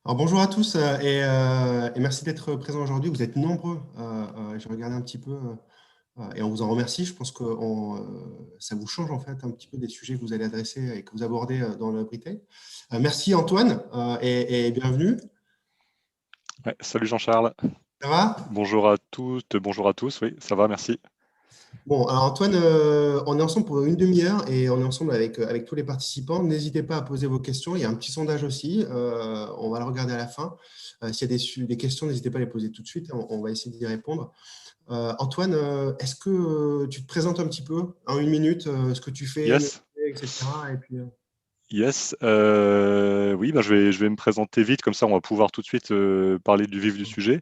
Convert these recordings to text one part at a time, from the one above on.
Alors bonjour à tous et merci d'être présents aujourd'hui. Vous êtes nombreux. J'ai regardé un petit peu et on vous en remercie. Je pense que ça vous change en fait un petit peu des sujets que vous allez adresser et que vous abordez dans le retail. Merci Antoine et bienvenue. Ouais, salut Jean-Charles, Ça va? bonjour à toutes, bonjour à tous, oui, ça va, merci. Bon, alors Antoine, on est ensemble pour une demi-heure et on est ensemble avec tous les participants. N'hésitez pas à poser vos questions. Il y a un petit sondage aussi. On va le regarder à la fin. S'il y a des questions, n'hésitez pas à les poser tout de suite. On va essayer d'y répondre. Antoine, est-ce que tu te présentes un petit peu en une minute ce que tu fais, Yes, etc. Et puis, yes, oui, bah, je vais me présenter vite, comme ça on va pouvoir tout de suite parler du vif du sujet.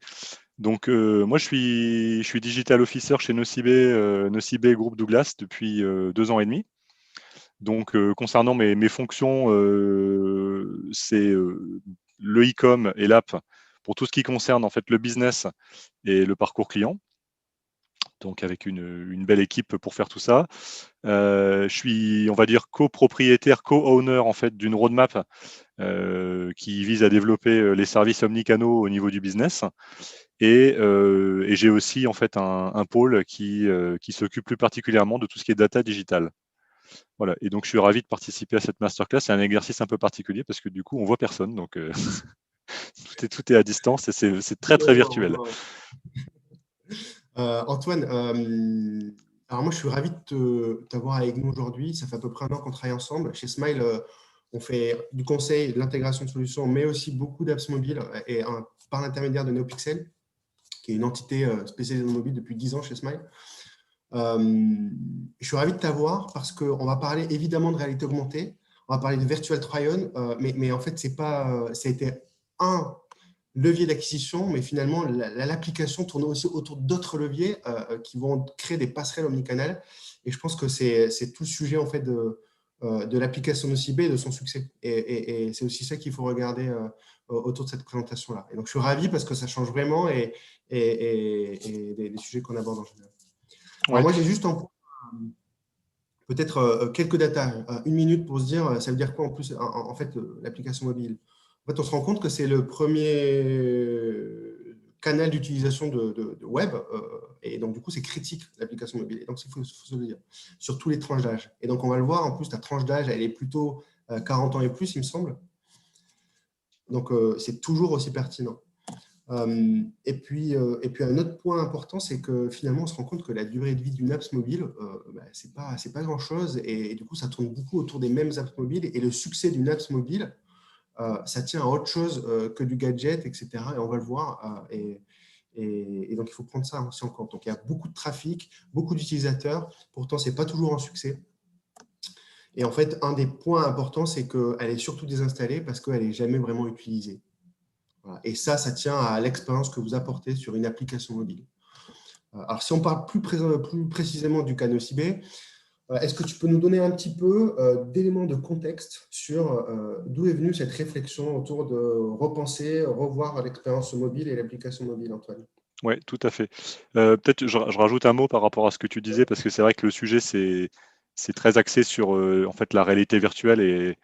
Donc moi je suis digital officer chez Nocibé, Nocibé Groupe Douglas depuis 2 ans et demi. Donc concernant mes fonctions, c'est le e-com et l'app pour tout ce qui concerne en fait le business et le parcours client. Donc avec une belle équipe pour faire tout ça. Je suis, on va dire, copropriétaire, co-owner en fait d'une roadmap qui vise à développer les services omnicanaux au niveau du business. Et j'ai aussi en fait un pôle qui s'occupe plus particulièrement de tout ce qui est data digital. Voilà. Et donc je suis ravi de participer à cette masterclass. C'est un exercice un peu particulier parce que du coup on voit personne, donc tout est à distance et c'est très très virtuel. Antoine, alors moi je suis ravi de t'avoir avec nous aujourd'hui. Ça fait à peu près un an qu'on travaille ensemble. Chez Smile, on fait du conseil, de l'intégration de solutions, mais aussi beaucoup d'apps mobiles par l'intermédiaire de NeoPixel, qui est une entité spécialisée dans le mobile depuis 10 ans chez Smile. Je suis ravi de t'avoir parce qu'on va parler évidemment de réalité augmentée, on va parler de virtual try-on, mais en fait, ça a été un levier d'acquisition, mais finalement, l'application tourne aussi autour d'autres leviers qui vont créer des passerelles omnicanales. Et je pense que c'est tout le sujet en fait de l'application de CB et de son succès. Et c'est aussi ça qu'il faut regarder autour de cette présentation-là. Et donc, je suis ravi parce que ça change vraiment et des sujets qu'on aborde en général. Alors Ouais. moi, j'ai juste peut-être quelques datas, une minute pour se dire, ça veut dire quoi en plus, en fait, l'application mobile. En fait, on se rend compte que c'est le premier canal d'utilisation de web, et donc du coup, c'est critique, l'application mobile. Et donc, il faut se le dire, sur tous les tranches d'âge. Et donc, on va le voir, en plus, la tranche d'âge, elle est plutôt 40 ans et plus, il me semble. Donc, c'est toujours aussi pertinent. Et puis un autre point important, c'est que finalement, on se rend compte que la durée de vie d'une apps mobile, c'est pas grand-chose. Et du coup, ça tourne beaucoup autour des mêmes apps mobiles. Et le succès d'une apps mobile, ça tient à autre chose que du gadget, etc. Et on va le voir. Et donc, il faut prendre ça aussi en compte. Donc, il y a beaucoup de trafic, beaucoup d'utilisateurs. Pourtant, ce n'est pas toujours un succès. Et en fait, un des points importants, c'est qu'elle est surtout désinstallée parce qu'elle n'est jamais vraiment utilisée. Voilà. Et ça tient à l'expérience que vous apportez sur une application mobile. Alors, si on parle plus précisément du cas Nocibé, est-ce que tu peux nous donner un petit peu d'éléments de contexte sur d'où est venue cette réflexion autour de repenser, revoir l'expérience mobile et l'application mobile, Antoine? Oui, tout à fait. Peut-être je rajoute un mot par rapport à ce que tu disais, parce que c'est vrai que le sujet, c'est très axé sur en fait, la réalité virtuelle et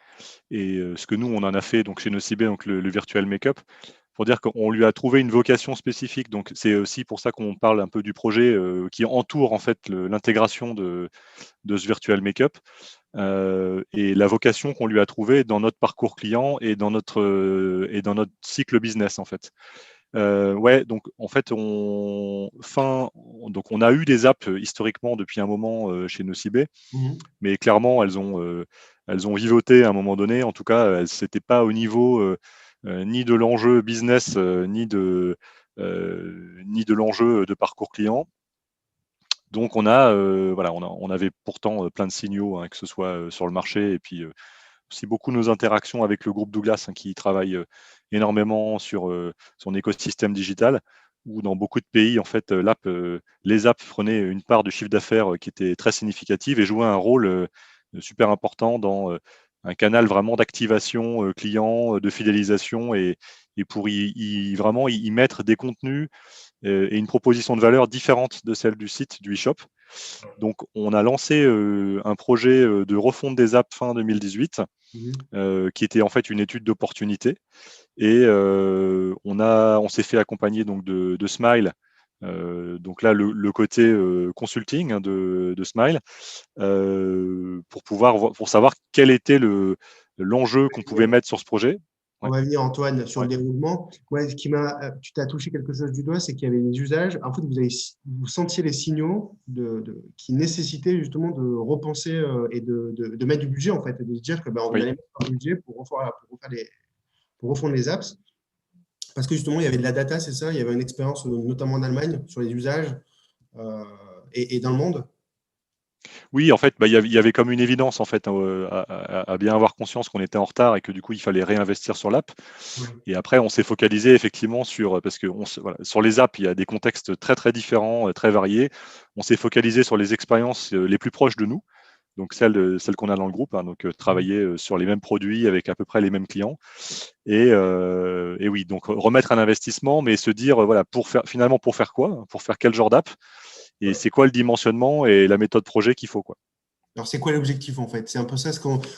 ce que nous, on en a fait donc, chez Nocibé, donc le virtual make-up, pour dire qu'on lui a trouvé une vocation spécifique. Donc, c'est aussi pour ça qu'on parle un peu du projet qui entoure en fait, l'intégration de ce virtual make-up. Et la vocation qu'on lui a trouvée dans notre parcours client et dans notre cycle business, en fait. Ouais, donc en fait, donc on a eu des apps historiquement depuis un moment chez Nocibé, Mhm. mais clairement elles ont vivoté à un moment donné. En tout cas, c'était pas au niveau ni de l'enjeu business ni de l'enjeu de parcours client. Donc voilà, on avait pourtant plein de signaux, hein, que ce soit sur le marché et puis aussi beaucoup nos interactions avec le groupe Douglas, hein, qui travaille énormément sur son écosystème digital, où dans beaucoup de pays, en fait, les apps prenaient une part du chiffre d'affaires qui était très significative et jouaient un rôle super important dans un canal vraiment d'activation client, de fidélisation et pour vraiment y mettre des contenus et une proposition de valeur différente de celle du site du e-shop. Donc, on a lancé un projet de refonte des apps fin 2018 Mhm. qui était en fait une étude d'opportunité. Et on s'est fait accompagner donc de Smile. Donc là, le côté consulting hein, de Smile, pour savoir quel était l'enjeu qu'on pouvait mettre sur ce projet. On Ouais, va venir, Antoine, sur le ouais. déroulement. Ouais, tu t'as touché quelque chose du doigt, c'est qu'il y avait des usages. En fait, vous sentiez les signaux qui nécessitaient justement de repenser et de mettre du budget, en fait, et de se dire que ben, on Oui. allait mettre un budget pour refondre les apps. Parce que justement, il y avait de la data, c'est ça. Il y avait une expérience, notamment en Allemagne, sur les usages euh, et dans le monde. Oui, en fait, bah, il y avait comme une évidence en fait à bien avoir conscience qu'on était en retard et que du coup il fallait réinvestir sur l'app. Ouais. Et après, on s'est focalisé effectivement parce que voilà, sur les apps, il y a des contextes très très différents, très variés. On s'est focalisé sur les expériences les plus proches de nous, donc celles qu'on a dans le groupe, hein, donc travailler sur les mêmes produits avec à peu près les mêmes clients. Et oui, donc remettre un investissement, mais se dire voilà pour faire quoi, pour faire quel genre d'app, et Ouais. c'est quoi le dimensionnement et la méthode projet qu'il faut quoi. Alors, c'est quoi l'objectif, en fait? C'est un peu ça.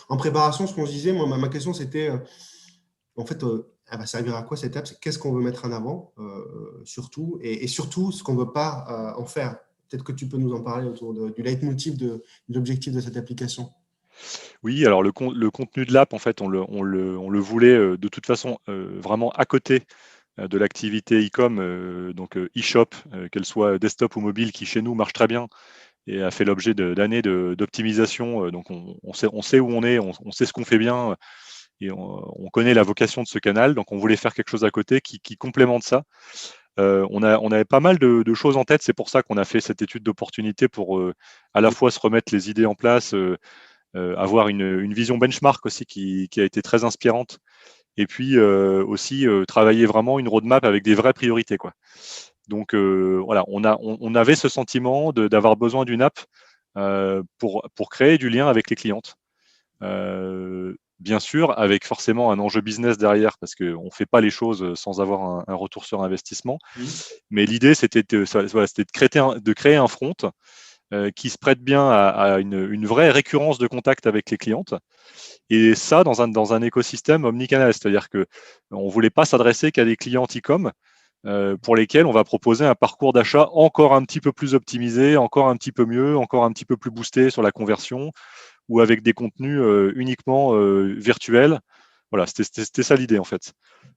En préparation, ce qu'on se disait, moi, ma question, c'était, en fait, elle va servir à quoi cette app? Qu'est-ce qu'on veut mettre en avant, surtout, et surtout, ce qu'on ne veut pas en faire. Peut-être que tu peux nous en parler autour du leitmotiv de l'objectif de cette application. Oui, alors le contenu de l'app, en fait, on le voulait de toute façon vraiment à côté de l'activité e-com, donc e-shop, qu'elle soit desktop ou mobile, qui chez nous marche très bien et a fait l'objet d'années d'optimisation. Donc on sait où on est, on sait ce qu'on fait bien et on connaît la vocation de ce canal. Donc on voulait faire quelque chose à côté qui complémente ça. On avait pas mal de choses en tête, c'est pour ça qu'on a fait cette étude d'opportunité pour à la fois se remettre les idées en place, avoir une vision benchmark aussi qui a été très inspirante, et puis aussi travailler vraiment une roadmap avec des vraies priorités, quoi. Donc voilà, on avait ce sentiment d'avoir besoin d'une app pour créer du lien avec les clientes. Bien sûr, avec forcément un enjeu business derrière, parce qu'on ne fait pas les choses sans avoir un retour sur investissement. Mhm. Mais l'idée, c'était voilà, c'était de créer un front qui se prête bien à une vraie récurrence de contact avec les clientes. Et ça, dans un écosystème omnicanal. C'est-à-dire qu'on ne voulait pas s'adresser qu'à des clients e-com pour lesquels on va proposer un parcours d'achat encore un petit peu plus optimisé, encore un petit peu mieux, encore un petit peu plus boosté sur la conversion, ou avec des contenus uniquement virtuels. Voilà, c'était ça l'idée en fait.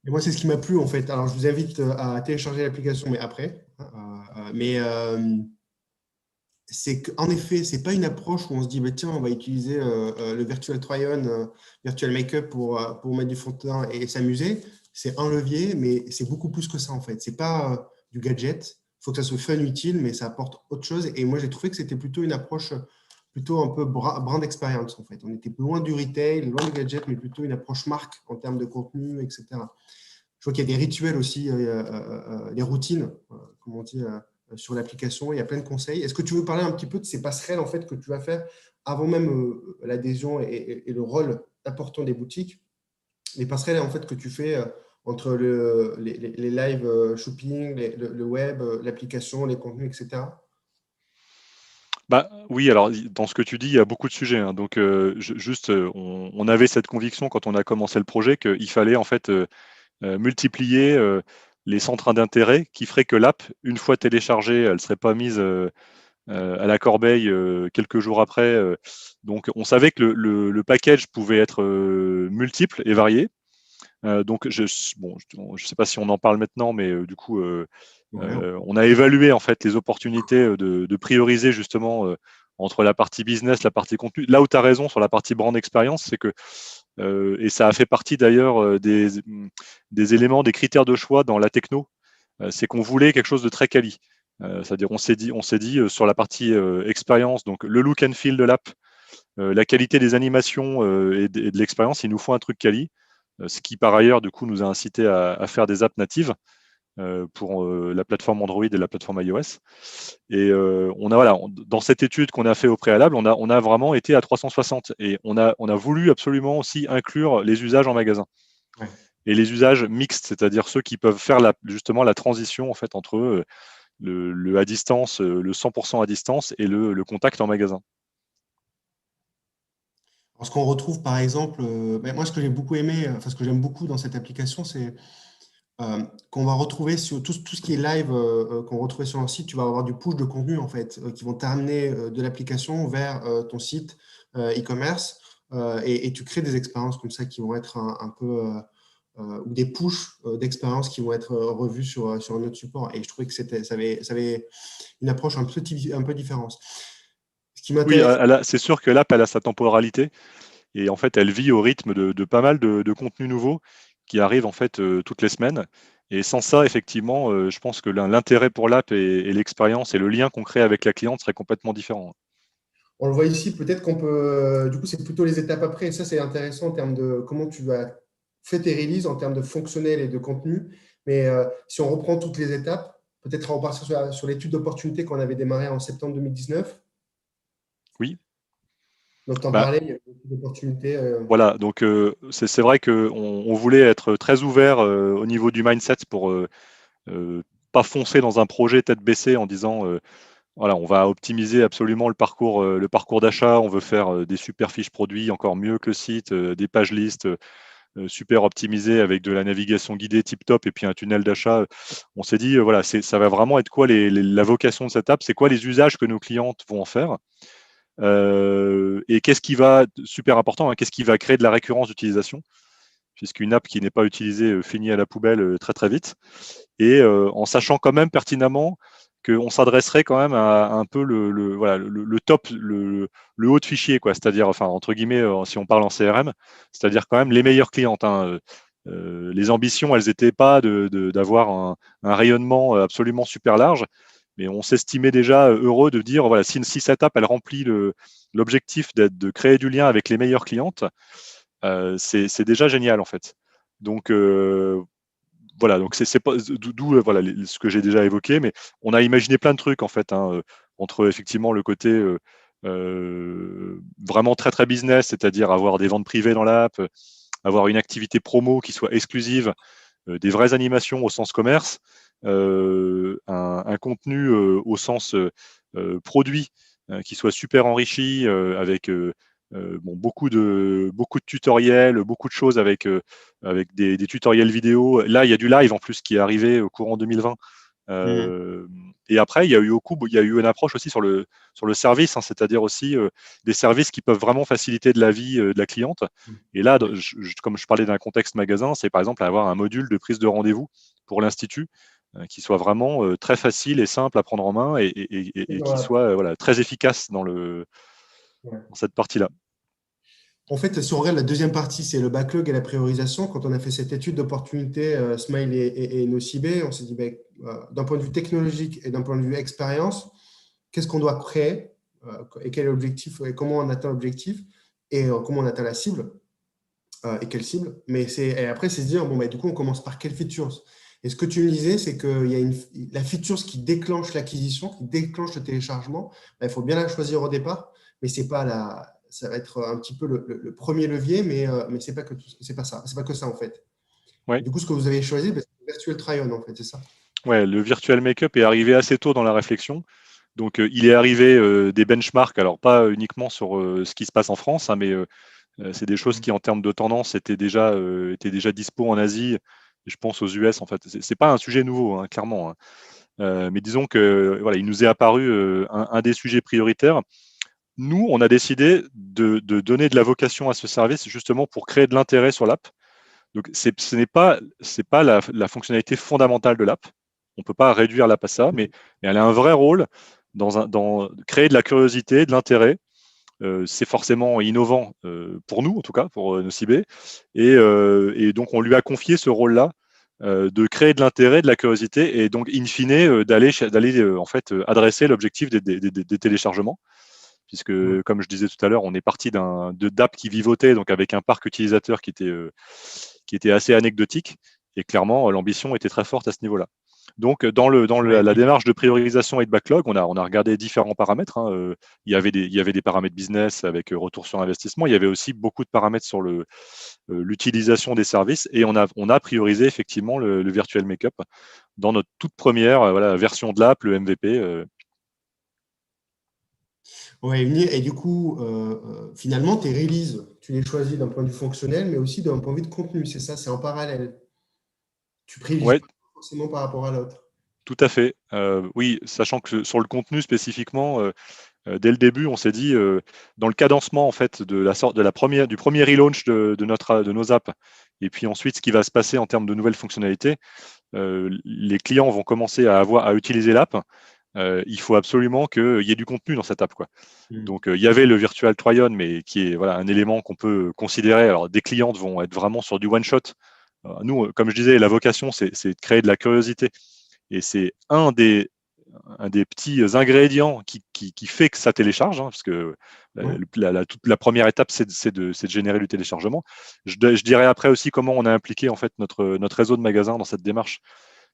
Et moi, c'est ce qui m'a plu, en fait. Alors, je vous invite à télécharger l'application, mais après. Mais c'est qu'en effet, c'est pas une approche où on se dit, bah, tiens, on va utiliser le Virtual Try-On, Virtual Makeup pour mettre du fond de teint et s'amuser. C'est un levier, mais c'est beaucoup plus que ça, en fait. C'est pas du gadget. Il faut que ça soit fun, utile, mais ça apporte autre chose. Et moi, j'ai trouvé que c'était plutôt une approche plutôt un peu brand experience, en fait. On était loin du retail, loin du gadget, mais plutôt une approche marque en termes de contenu, etc. Je vois qu'il y a des rituels aussi, des routines, comme on dit, sur l'application. Il y a plein de conseils. Est-ce que tu veux parler un petit peu de ces passerelles en fait, que tu vas faire avant même l'adhésion et le rôle important des boutiques? Les passerelles en fait, que tu fais entre les live shopping, le web, l'application, les contenus, etc. Bah oui, alors dans ce que tu dis, il y a beaucoup de sujets, hein. Donc juste, on avait cette conviction quand on a commencé le projet qu'il fallait en fait multiplier les centres d'intérêt qui feraient que l'app, une fois téléchargée, elle ne serait pas mise à la corbeille quelques jours après. Donc on savait que le package pouvait être multiple et varié. Donc bon, je ne sais pas si on en parle maintenant, mais du coup, Ouais. on a évalué en fait les opportunités de prioriser justement entre la partie business, la partie contenu. Là où tu as raison sur la partie brand experience, c'est que et ça a fait partie d'ailleurs des éléments, des critères de choix dans la techno, c'est qu'on voulait quelque chose de très quali. C'est-à-dire on s'est dit sur la partie expérience, donc le look and feel de l'app, la qualité des animations et de l'expérience, il nous faut un truc quali, ce qui par ailleurs du coup nous a incité à faire des apps natives pour la plateforme Android et la plateforme iOS. Et voilà, dans cette étude qu'on a fait au préalable, on a vraiment été à 360 et on a voulu absolument aussi inclure les usages en magasin Ouais. et les usages mixtes, c'est-à-dire ceux qui peuvent faire justement la transition en fait entre le à distance, le 100% à distance et le contact en magasin. Alors, ce qu'on retrouve, par exemple, moi, ce que j'ai beaucoup aimé, enfin, ce que j'aime beaucoup dans cette application, c'est qu'on va retrouver sur tout ce qui est live, qu'on retrouvait sur leur site, tu vas avoir du push de contenu, en fait, qui vont t'amener de l'application vers ton site e-commerce, et tu crées des expériences comme ça qui vont être un peu, ou des pushs d'expériences qui vont être revues sur un autre support. Et je trouvais que ça avait une approche un peu différente. Ce qui Oui, m'intéresse, c'est sûr que l'app, elle a sa temporalité et en fait, elle vit au rythme de pas mal de contenus nouveaux qui arrivent en fait toutes les semaines. Et sans ça, effectivement, je pense que l'intérêt pour l'app et l'expérience et le lien qu'on crée avec la cliente serait complètement différent. on le voit ici, peut-être qu'on peut, du coup, c'est plutôt les étapes après. Et ça, c'est intéressant en termes de comment tu vas faire tes releases en termes de fonctionnel et de contenu. Mais si on reprend toutes les étapes, peut-être on repart sur l'étude d'opportunité qu'on avait démarrée en septembre 2019. Oui, Donc, tu en bah, parlais, il y a une étude d'opportunité. voilà. Donc, c'est vrai qu'on voulait être très ouvert au niveau du mindset pour pas foncer dans un projet tête baissée en disant voilà, on va optimiser absolument le parcours d'achat. On veut faire des super fiches produits, encore mieux que le site, des pages listes super optimisées avec de la navigation guidée tip top et puis un tunnel d'achat. On s'est dit, voilà, ça va vraiment être quoi la vocation de cette app? C'est quoi les usages que nos clientes vont en faire? Et qu'est-ce qui va, super important, hein, qu'est-ce qui va créer de la récurrence d'utilisation? Puisqu'une app qui n'est pas utilisée finit à la poubelle très très vite. Et en sachant quand même pertinemment qu'on s'adresserait quand même à un peu voilà, le top, le haut de fichier, quoi. C'est-à-dire, enfin, entre guillemets, si on parle en CRM, c'est-à-dire quand même les meilleures clientes, hein. Les ambitions, elles n'étaient pas d'avoir un rayonnement absolument super large, mais on s'estimait déjà heureux de dire, voilà, si cette app, elle remplit l'objectif de créer du lien avec les meilleures clientes, c'est déjà génial, en fait. Donc, voilà, donc c'est pas d'où voilà ce que j'ai déjà évoqué, mais on a imaginé plein de trucs en fait, hein, entre effectivement le côté vraiment très très business, c'est-à-dire avoir des ventes privées dans l'app, avoir une activité promo qui soit exclusive, des vraies animations au sens commerce, un contenu au sens produit qui soit super enrichi avec bon, beaucoup de tutoriels, beaucoup de choses avec des tutoriels vidéo. Là, il y a du live en plus qui est arrivé au courant 2020. Mhm. Euh, et après, il y a eu une approche aussi sur le service, hein, c'est-à-dire aussi des services qui peuvent vraiment faciliter de la vie de la cliente. Et là, Ouais. comme je parlais d'un contexte magasin, c'est par exemple avoir un module de prise de rendez-vous pour l'institut qui soit vraiment très facile et simple à prendre en main et qui Voilà. soit voilà, très efficace Ouais. dans cette partie-là. En fait, si on regarde la deuxième partie, c'est le backlog et la priorisation. Quand on a fait cette étude d'opportunité, Smile et Nocibé, on s'est dit, ben, d'un point de vue technologique et d'un point de vue expérience, qu'est-ce qu'on doit créer et quel est l'objectif et comment on atteint l'objectif et comment on atteint la cible et quelle cible. Et après, c'est se dire, bon, ben, du coup, on commence par quelles features. Et ce que tu me disais, c'est qu'il y a la feature qui déclenche l'acquisition, qui déclenche le téléchargement. Ben, il faut bien la choisir au départ, mais c'est pas ça va être un petit peu le premier levier, mais c'est pas que c'est pas ça, c'est pas que ça en fait. Et Ouais. du coup, ce que vous avez choisi, ben, c'est Virtual Try-On en fait, c'est ça. Ouais, le virtual make-up est arrivé assez tôt dans la réflexion. Donc, il est arrivé des benchmarks, alors pas uniquement sur ce qui se passe en France, hein, mais c'est des choses qui, en termes de tendance, étaient déjà dispo en Asie. Et je pense aux US, en fait. C'est pas un sujet nouveau, hein, clairement, hein. Mais disons que voilà, il nous est apparu un des sujets prioritaires. Nous, on a décidé de donner de la vocation à ce service justement pour créer de l'intérêt sur l'app. Donc, c'est pas la fonctionnalité fondamentale de l'app. On ne peut pas réduire l'app à ça, mais elle a un vrai rôle dans créer de la curiosité, de l'intérêt. C'est forcément innovant pour nous, en tout cas, pour Nocibé. Et donc, on lui a confié ce rôle-là de créer de l'intérêt, de la curiosité, et donc, in fine, d'aller en fait, adresser l'objectif des téléchargements puisque, Ouais. comme je disais tout à l'heure, on est parti d'app qui vivotait, donc avec un parc utilisateur qui était assez anecdotique. Et clairement, l'ambition était très forte à ce niveau-là. Donc, Ouais, et la puis, démarche de priorisation et de backlog, on a regardé différents paramètres, hein. Il y avait des paramètres business avec retour sur investissement. Il y avait aussi beaucoup de paramètres sur l'utilisation des services. Et on a priorisé effectivement le virtual make-up dans notre toute première voilà, version de l'app, le MVP. On va y venir. Et du coup, finalement, tes releases, tu les choisis d'un point de vue fonctionnel, mais aussi d'un point de vue de contenu. C'est ça, c'est en parallèle. Tu privilégies Ouais, pas forcément par rapport à l'autre. tout à fait. Oui, sachant que sur le contenu spécifiquement, dès le début, on s'est dit, dans le cadencement en fait du premier relaunch de nos apps, et puis ensuite ce qui va se passer en termes de nouvelles fonctionnalités, les clients vont commencer à utiliser l'app. Il faut absolument qu'il y ait du contenu dans cette app, quoi. Mm. Donc il y avait le virtual try-on, mais qui est voilà un élément qu'on peut considérer. Alors des clientes vont être vraiment sur du one shot. Nous, comme je disais, la vocation c'est de créer de la curiosité, et c'est un des petits ingrédients qui fait que ça télécharge, hein, parce que Ouais. toute la première étape, c'est de générer du téléchargement. Je dirais après aussi comment on a impliqué en fait notre réseau de magasins dans cette démarche,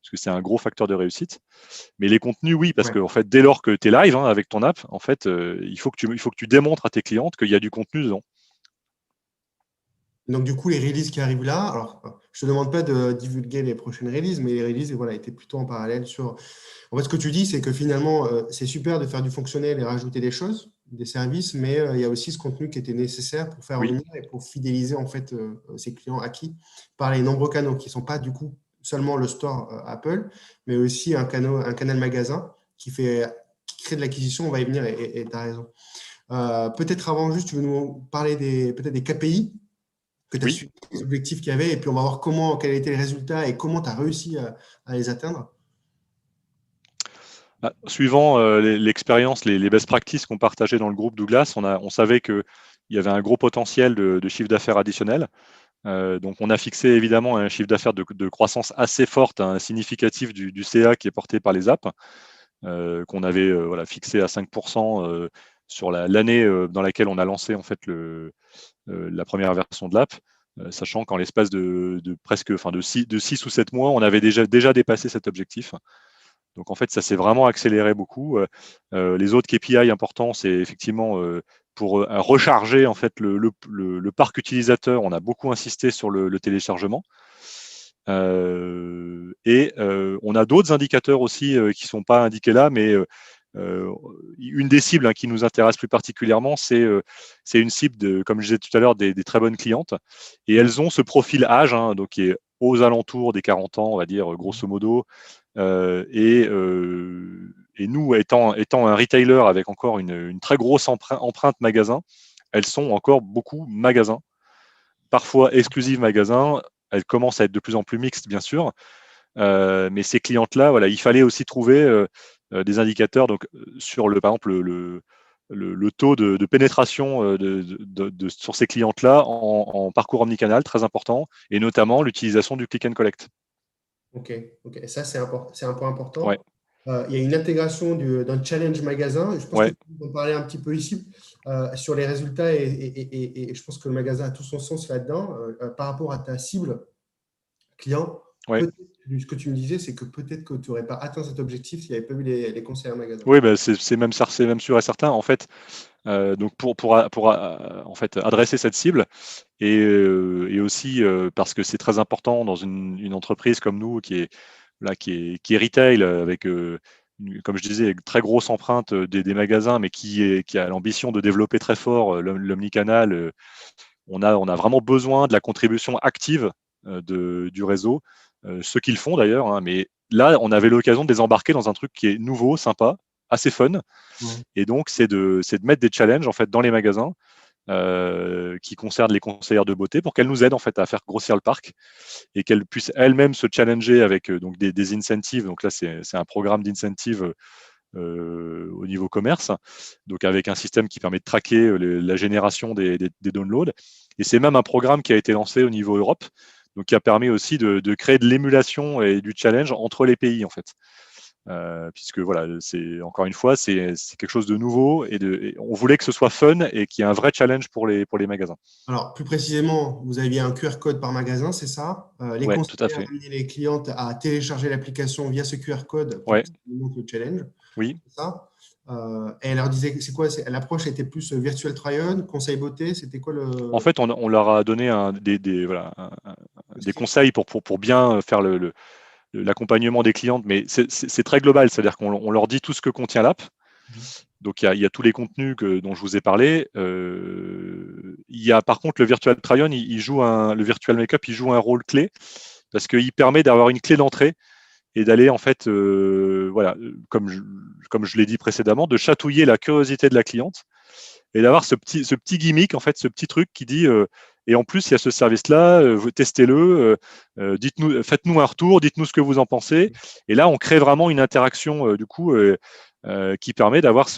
parce que c'est un gros facteur de réussite. Mais les contenus, oui, parce Ouais. que en fait, dès lors que tu es live, hein, avec ton app, en fait, il faut que tu démontres à tes clientes qu'il y a du contenu dedans. Donc, du coup, les releases qui arrivent là, alors, je ne te demande pas de divulguer les prochaines releases, mais les releases, voilà, étaient plutôt en parallèle sur. En fait, ce que tu dis, c'est que finalement, c'est super de faire du fonctionnel et rajouter des choses, des services, mais il y a aussi ce contenu qui était nécessaire pour faire Oui, revenir et pour fidéliser en fait ces clients acquis par les nombreux canaux qui ne sont pas du coup seulement le store Apple, mais aussi un canal magasin qui crée de l'acquisition. On va y venir et tu as raison. Peut-être avant, juste, tu veux nous parler peut-être des KPI que tu as oui. suivi, les objectifs qu'il y avait, et puis on va voir quels étaient les résultats et comment tu as réussi à les atteindre. Ah, suivant l'expérience, les best practices qu'on partageait dans le groupe Douglas, on savait qu'il y avait un gros potentiel de chiffre d'affaires additionnel. Donc, on a fixé évidemment un chiffre d'affaires de croissance assez forte, hein, significatif du CA qui est porté par les apps, qu'on avait voilà, fixé à 5% sur l'année dans laquelle on a lancé en fait la première version de l'app, sachant qu'en l'espace de presque, enfin de 6 ou 7 mois, on avait déjà dépassé cet objectif. Donc en fait, ça s'est vraiment accéléré beaucoup. Les autres KPI importants, c'est effectivement pour recharger en fait le parc utilisateur. On a beaucoup insisté sur le téléchargement. On a d'autres indicateurs aussi qui ne sont pas indiqués là, mais une des cibles, hein, qui nous intéresse plus particulièrement, c'est une cible, comme je disais tout à l'heure, des très bonnes clientes. Et Mm. elles ont ce profil âge, hein, donc qui est aux alentours des 40 ans, on va dire, grosso modo. Et nous, étant un retailer avec encore une très grosse empreinte magasin, elles sont encore beaucoup magasins, parfois exclusives magasins. Elles commencent à être de plus en plus mixtes, bien sûr. Mais ces clientes-là, voilà, il fallait aussi trouver des indicateurs, donc sur par exemple le taux de pénétration sur ces clientes-là en parcours omnicanal, très important, et notamment l'utilisation du click and collect. Ok, ok. Et ça, c'est un point Ouais, important. Il y a une intégration d'un challenge magasin. Je pense que ouais. tu peux en parler un petit peu ici sur les résultats et je pense que le magasin a tout son sens là-dedans par rapport à ta cible client. Ouais. Peut-être, ce que tu me disais, c'est que peut-être que tu n'aurais pas atteint cet objectif s'il n'y avait pas eu les conseillers en magasin. Oui, bah, c'est même sûr et certain. En fait, donc en fait adresser cette cible, et aussi parce que c'est très important dans une entreprise comme nous qui est retail, avec comme je disais, une très grosse empreinte des magasins, mais qui a l'ambition de développer très fort l'omnicanal. On a vraiment besoin de la contribution active du réseau, ceux qui le font d'ailleurs, hein, mais là, on avait l'occasion de les embarquer dans un truc qui est nouveau, sympa, assez fun. Ouais. Et donc, c'est de mettre des challenges en fait dans les magasins qui concernent les conseillères de beauté pour qu'elles nous aident en fait à faire grossir le parc, et qu'elles puissent elles-mêmes se challenger avec donc des incentives. Donc là, c'est un programme d'incentive au niveau commerce, donc avec un système qui permet de traquer la génération des downloads. Et c'est même un programme qui a été lancé au niveau Europe, donc qui a permis aussi de créer de l'émulation et du challenge entre les pays en fait. Puisque voilà, c'est encore une fois, c'est quelque chose de nouveau, et on voulait que ce soit fun et qu'il y ait un vrai challenge pour les magasins. Alors, plus précisément, vous aviez un QR code par magasin, c'est ça? Les Ouais, tout à conseillers fait. amenaient les clientes à télécharger l'application via ce QR code pour Ouais, qu'ils montent le challenge, oui. c'est ça? Et elle leur disait, c'est quoi? L'approche était plus virtual try-on, conseil beauté, c'était quoi En le, fait, on leur a donné voilà, le des style? conseils pour bien faire l'accompagnement des clientes, mais c'est très global, c'est-à-dire qu'on leur dit tout ce que contient l'app. Donc, il y a tous les contenus dont je vous ai parlé. Il y a par contre le Virtual Try-On, le Virtual Makeup, il joue un rôle clé parce qu'il permet d'avoir une clé d'entrée et d'aller en fait, voilà, comme je l'ai dit précédemment, de chatouiller la curiosité de la cliente et d'avoir ce petit gimmick, en fait, ce petit truc qui dit et en plus, il y a ce service-là, testez-le, faites-nous un retour, dites-nous ce que vous en pensez. Et là, on crée vraiment une interaction du coup qui permet d'avoir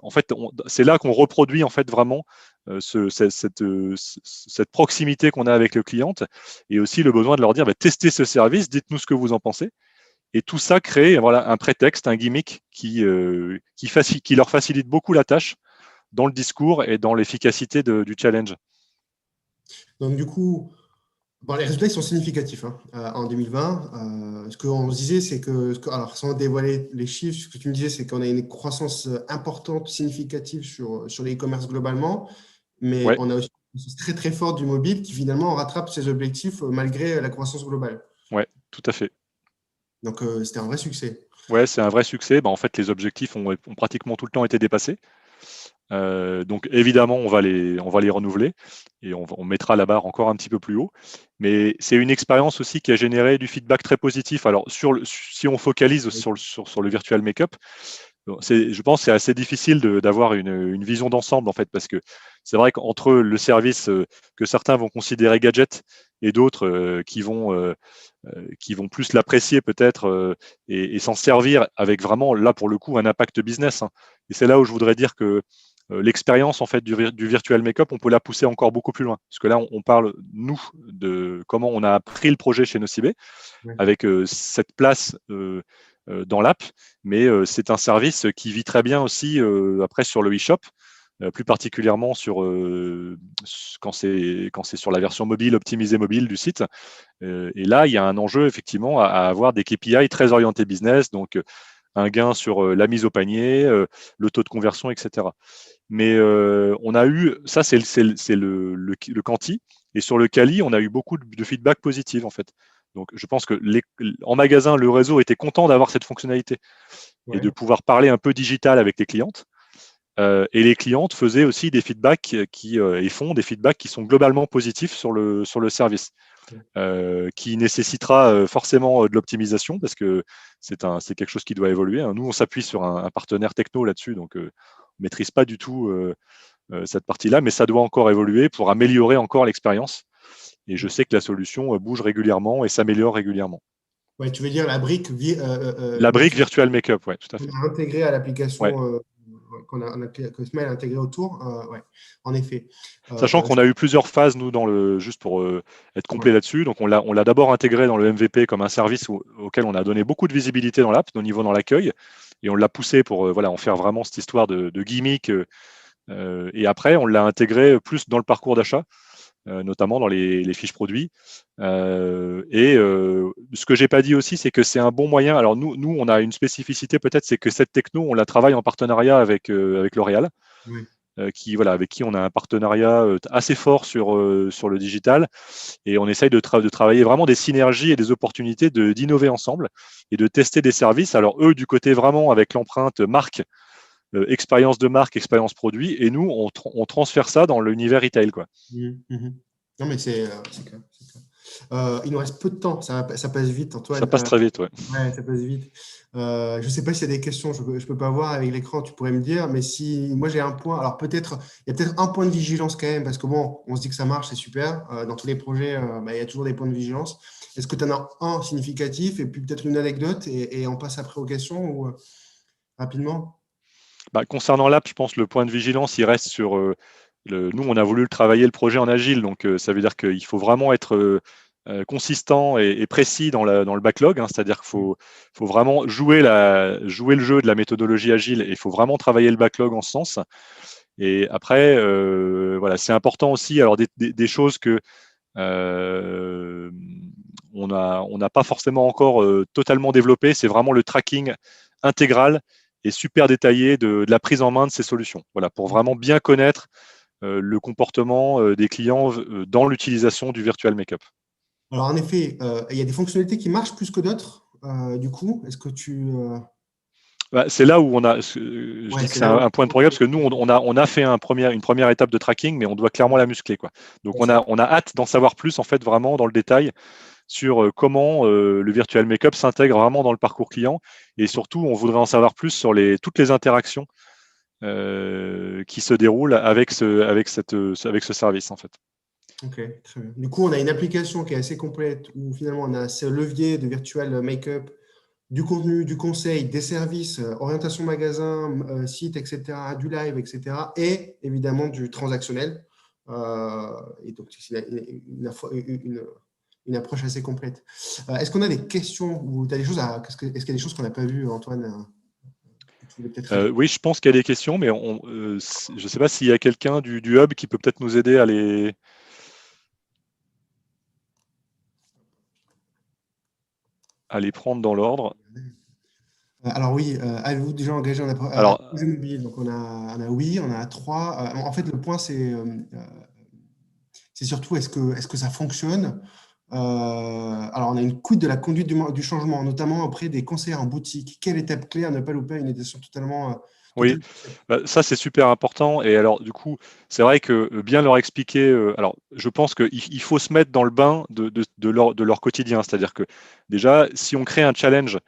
en fait, c'est là qu'on reproduit en fait vraiment cette proximité qu'on a avec le client et aussi le besoin de leur dire bah, testez ce service, dites-nous ce que vous en pensez. Et tout ça crée voilà, un prétexte, un gimmick qui leur facilite beaucoup la tâche dans le discours et dans l'efficacité du challenge. Donc, du coup, bon, les résultats ils sont significatifs hein, en 2020. Ce qu'on se disait, c'est alors sans dévoiler les chiffres, ce que tu me disais, c'est qu'on a une croissance importante, significative sur les e-commerce globalement, mais Ouais. on a aussi une croissance très très forte du mobile qui finalement rattrape ses objectifs malgré la croissance globale. Ouais, tout à fait. Donc, c'était un vrai succès. Ouais, c'est un vrai succès. Bah, en fait, les objectifs ont pratiquement tout le temps été dépassés. Donc évidemment, on va les renouveler et on mettra la barre encore un petit peu plus haut. Mais c'est une expérience aussi qui a généré du feedback très positif. Alors, si on focalise sur le virtual make-up, je pense que c'est assez difficile d'avoir une vision d'ensemble en fait, parce que c'est vrai qu'entre le service que certains vont considérer gadget et d'autres qui vont plus l'apprécier peut-être et s'en servir avec vraiment là pour le coup un impact business. Hein. Et c'est là où je voudrais dire que l'expérience en fait du virtual make-up, on peut la pousser encore beaucoup plus loin. Parce que là, on parle, nous, de comment on a appris le projet chez Nocibé, Ouais. avec cette place dans l'app, mais c'est un service qui vit très bien aussi après sur le e-shop, plus particulièrement quand c'est sur la version mobile, optimisée mobile du site. Et là, il y a un enjeu effectivement à avoir des KPI très orientés business, donc un gain sur la mise au panier, le taux de conversion, etc. Mais on a eu, ça c'est le quanti, et sur le quali, on a eu beaucoup de feedback positif en fait. Donc je pense que en magasin, le réseau était content d'avoir cette fonctionnalité et de Ouais. pouvoir parler un peu digital avec les clientes. Et les clientes faisaient aussi des feedbacks et font des feedbacks qui sont globalement positifs sur le service. Qui nécessitera forcément de l'optimisation parce que c'est quelque chose qui doit évoluer. Hein. Nous, on s'appuie sur un partenaire techno là-dessus, donc on ne maîtrise pas du tout cette partie-là, mais ça doit encore évoluer pour améliorer encore l'expérience. Et je sais que la solution bouge régulièrement et s'améliore régulièrement. Ouais, tu veux dire la brique La brique virtuelle Virtual Makeup, ouais, tout à qu'on fait. a intégrée à l'application Ouais. que Smile a intégrée autour. Ouais, en effet. Sachant qu'on a eu plusieurs phases, nous, juste pour être complet Ouais. là-dessus. Donc, on l'a d'abord intégré dans le MVP comme un service auquel on a donné beaucoup de visibilité dans l'app, au niveau dans l'accueil. Et on l'a poussé pour voilà, en faire vraiment cette histoire de gimmick. Et après, on l'a intégré plus dans le parcours d'achat, notamment dans les fiches produits. Ce que j'ai pas dit aussi, c'est que c'est un bon moyen. Alors, nous, on a une spécificité peut-être, c'est que cette techno, on la travaille en partenariat avec L'Oréal. Ouais. Avec qui on a un partenariat assez fort sur le digital et on essaye de travailler vraiment des synergies et des opportunités d'innover ensemble et de tester des services. Alors eux, du côté vraiment avec l'empreinte marque, expérience de marque, expérience produit, et nous, on transfère ça dans l'univers retail. Quoi. Mhm. Non, mais c'est clair. C'est clair. Il nous reste peu de temps, ça passe vite, Ça Antoine. passe très vite, ouais. Ouais, ça passe vite. Je ne sais pas s'il y a des questions, je ne peux pas voir avec l'écran, tu pourrais me dire, mais si moi j'ai un point, alors peut-être, il y a peut-être un point de vigilance quand même, parce que bon, on se dit que ça marche, c'est super. Dans tous les projets, il y a toujours des points de vigilance. Est-ce que tu en as un significatif et puis peut-être une anecdote et on passe après aux questions ou rapidement? Concernant l'app, je pense que le point de vigilance, il reste sur nous, on a voulu travailler le projet en agile, donc ça veut dire qu'il faut vraiment être consistant et précis dans le backlog, hein, c'est-à-dire qu'il faut vraiment jouer le jeu de la méthodologie agile et il faut vraiment travailler le backlog en ce sens. Et après, voilà, c'est important aussi, alors des choses que on n'a pas forcément encore totalement développé, c'est vraiment le tracking intégral et super détaillé de la prise en main de ces solutions. Voilà, pour vraiment bien connaître le comportement des clients dans l'utilisation du virtual make-up. Alors en effet, il y a des fonctionnalités qui marchent plus que d'autres, du coup, est-ce que tu… C'est là où je Ouais, dis que c'est c'est là où un point de progrès, parce que nous, on a fait une première étape de tracking, mais on doit clairement la muscler, quoi. Donc, c'est ça. on a hâte d'en savoir plus, en fait, vraiment dans le détail sur comment le virtual make-up s'intègre vraiment dans le parcours client. Et surtout, on voudrait en savoir plus sur toutes les interactions qui se déroulent avec avec ce service, en fait. Ok, très bien. Du coup, on a une application qui est assez complète où finalement on a ce levier de virtual make-up, du contenu, du conseil, des services, orientation magasin, site, etc., du live, etc., et évidemment du transactionnel. Et donc, c'est une approche assez complète. Est-ce qu'on a des questions ou tu as des choses est-ce qu'il y a des choses qu'on n'a pas vues, Antoine, que tu voulais peut-être rajouter? Oui, je pense qu'il y a des questions, mais je ne sais pas s'il y a quelqu'un du hub qui peut peut-être nous aider à les prendre dans l'ordre. Alors oui, avez-vous déjà engagé un Alors, projet mobile? Donc on a oui, on a trois. En fait, le point, c'est surtout est-ce que ça fonctionne? Alors on a une quid de la conduite du changement, notamment auprès des conseillers en boutique. Quelle étape clé à ne pas louper à une édition oui, ça c'est super important. Et alors, du coup, c'est vrai que bien leur expliquer. Alors, je pense qu'il faut se mettre dans le bain de leur quotidien. C'est-à-dire que déjà, si on crée un challenge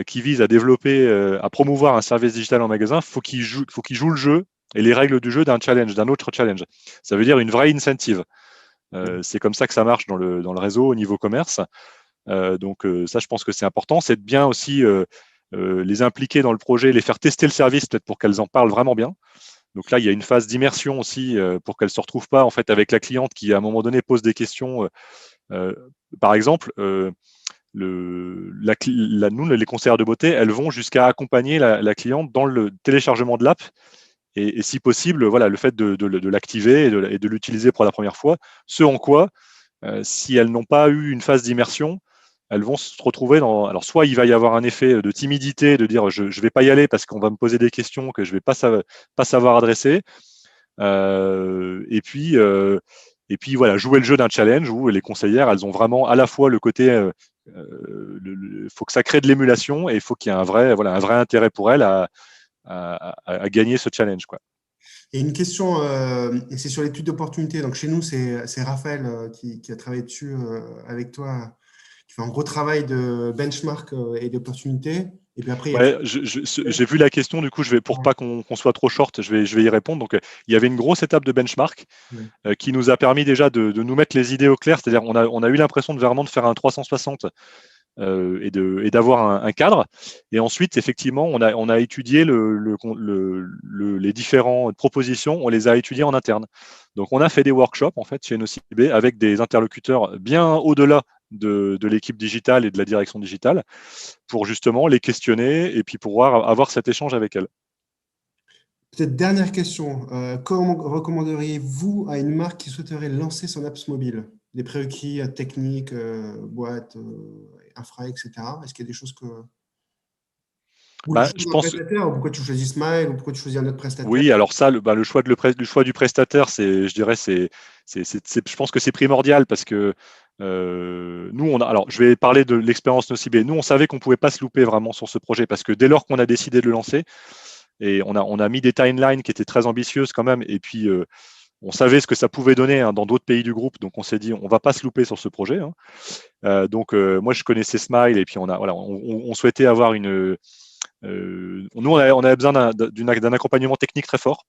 qui vise à développer, à promouvoir un service digital en magasin, faut qu'il joue le jeu et les règles du jeu d'un challenge, d'un autre challenge. Ça veut dire une vraie incentive. C'est comme ça que ça marche dans le réseau au niveau commerce. Ça, je pense que c'est important. C'est de bien aussi les impliquer dans le projet, les faire tester le service peut-être pour qu'elles en parlent vraiment bien. Donc là, il y a une phase d'immersion aussi pour qu'elles ne se retrouvent pas en fait avec la cliente qui à un moment donné pose des questions. Euh, Par exemple, nous, les conseillères de beauté, elles vont jusqu'à accompagner la cliente dans le téléchargement de l'app et si possible, voilà, le fait de l'activer et de l'utiliser pour la première fois. Ce en quoi, si elles n'ont pas eu une phase d'immersion, elles vont se retrouver dans. Alors, soit il va y avoir un effet de timidité, de dire je ne vais pas y aller parce qu'on va me poser des questions que je ne vais pas savoir adresser. Et puis, voilà, jouer le jeu d'un challenge où les conseillères, elles ont vraiment à la fois le côté. Faut que ça crée de l'émulation et il faut qu'il y ait un vrai intérêt pour elles à gagner ce challenge, quoi. Et une question, et c'est sur l'étude d'opportunité. Donc chez nous, c'est Raphaël qui a travaillé dessus avec toi, qui fait un gros travail de benchmark et d'opportunité. Et puis après, il y a tout. Ouais, j'ai vu la question, du coup, pour pas qu'on soit trop short, je vais y répondre. Donc, il y avait une grosse étape de benchmark Ouais. qui nous a permis déjà de nous mettre les idées au clair. C'est-à-dire, on a eu l'impression de vraiment de faire un 360 et d'avoir un cadre. Et ensuite, effectivement, on a étudié les différentes propositions, on les a étudiées en interne. Donc, on a fait des workshops, en fait, chez NoCB avec des interlocuteurs bien au-delà de l'équipe digitale et de la direction digitale pour justement les questionner et puis pouvoir avoir cet échange avec elles. Peut-être dernière question. Comment recommanderiez-vous à une marque qui souhaiterait lancer son apps mobile? Des prérequis techniques, boîte, infra, etc. Est-ce qu'il y a des choses que... Ou le choix Je d'un pense, prestataire, ou pourquoi tu choisis Smile, ou pourquoi tu choisis un autre prestataire? oui, alors ça, le choix du prestataire, je dirais, je pense que c'est primordial parce que alors je vais parler de l'expérience Nocibé. Nous, on savait qu'on ne pouvait pas se louper vraiment sur ce projet parce que dès lors qu'on a décidé de le lancer, et on a mis des timelines qui étaient très ambitieuses quand même, et puis on savait ce que ça pouvait donner hein, dans d'autres pays du groupe, donc on s'est dit on va pas se louper sur ce projet. Hein. Moi, je connaissais Smile et puis on souhaitait avoir nous, on avait besoin d'un accompagnement technique très fort.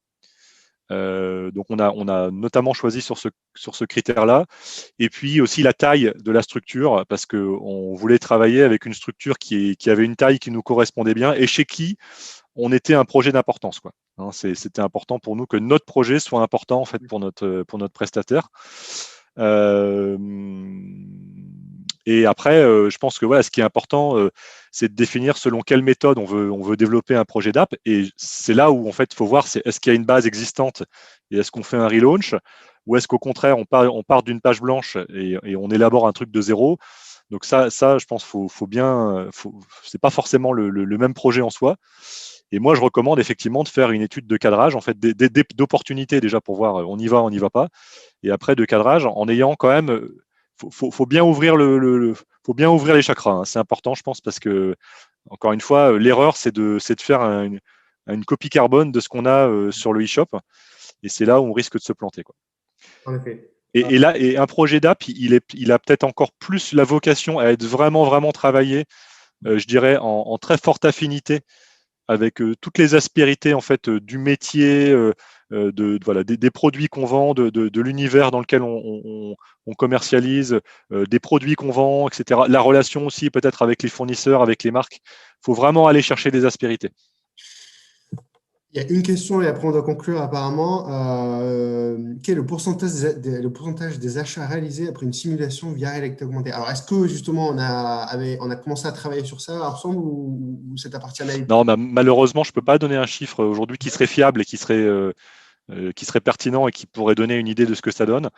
Donc on a notamment choisi sur ce critère-là. Et puis aussi la taille de la structure, parce qu'on voulait travailler avec une structure qui avait une taille qui nous correspondait bien et chez qui on était un projet d'importance, quoi. Hein, c'était important pour nous que notre projet soit important en fait pour notre prestataire. Euh, et après, je pense que voilà, ce qui est important, c'est de définir selon quelle méthode on veut développer un projet d'app. Et c'est là où en fait, il faut voir, est-ce qu'il y a une base existante et est-ce qu'on fait un relaunch ou est-ce qu'au contraire, on part d'une page blanche et on élabore un truc de zéro. Donc ça, je pense, c'est pas forcément le même projet en soi. Et moi, je recommande effectivement de faire une étude de cadrage, en fait, d'opportunités déjà pour voir on y va pas. Et après, de cadrage, en ayant quand même, faut bien ouvrir faut bien ouvrir les chakras, hein. C'est important, je pense, parce que, encore une fois, l'erreur, c'est de faire une copie carbone de ce qu'on a sur le e-shop. Et c'est là où on risque de se planter, quoi. En effet. Et là, un projet d'app, il a peut-être encore plus la vocation à être vraiment, vraiment travaillé, je dirais, en très forte affinité avec toutes les aspérités en fait du métier, voilà, des produits qu'on vend, de l'univers dans lequel on commercialise, des produits qu'on vend, etc. La relation aussi peut-être avec les fournisseurs, avec les marques. Il faut vraiment aller chercher des aspérités. Il y a une question et après on doit conclure apparemment. Quel est le pourcentage des achats réalisés après une simulation via réalité augmentée? Alors, est-ce que justement on a commencé à travailler sur ça ensemble ou c'est à partir d'analyse? Non, malheureusement, je ne peux pas donner un chiffre aujourd'hui qui serait fiable et qui serait pertinent et qui pourrait donner une idée de ce que ça donne.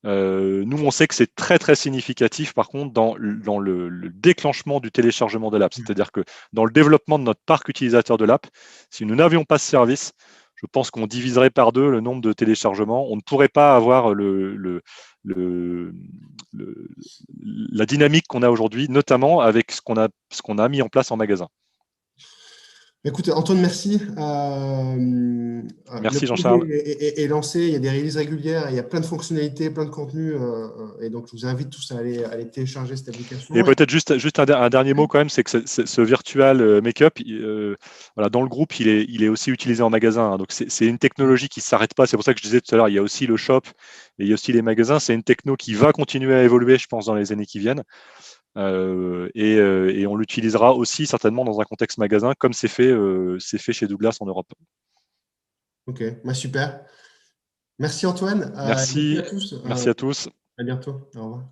Nous, on sait que c'est très très significatif par contre dans le déclenchement du téléchargement de l'app. C'est-à-dire que dans le développement de notre parc utilisateur de l'app, si nous n'avions pas ce service, je pense qu'on diviserait par deux le nombre de téléchargements. On ne pourrait pas avoir la dynamique qu'on a aujourd'hui, notamment avec ce qu'on a mis en place en magasin. Écoutez, Antoine, merci. Le Merci projet Jean-Charles. est lancé, il y a des releases régulières, il y a plein de fonctionnalités, plein de contenus. Et donc, je vous invite tous à aller télécharger cette application. Et peut-être juste un dernier mot quand même, c'est que ce virtual make-up, voilà, dans le groupe, il est aussi utilisé en magasin, hein. Donc c'est une technologie qui ne s'arrête pas. C'est pour ça que je disais tout à l'heure, il y a aussi le shop et il y a aussi les magasins. C'est une techno qui va continuer à évoluer, je pense, dans les années qui viennent. Et on l'utilisera aussi certainement dans un contexte magasin, comme c'est fait chez Douglas en Europe. Ok, bah super. Merci Antoine. Merci Merci, à tous. merci à tous. À bientôt. Au revoir.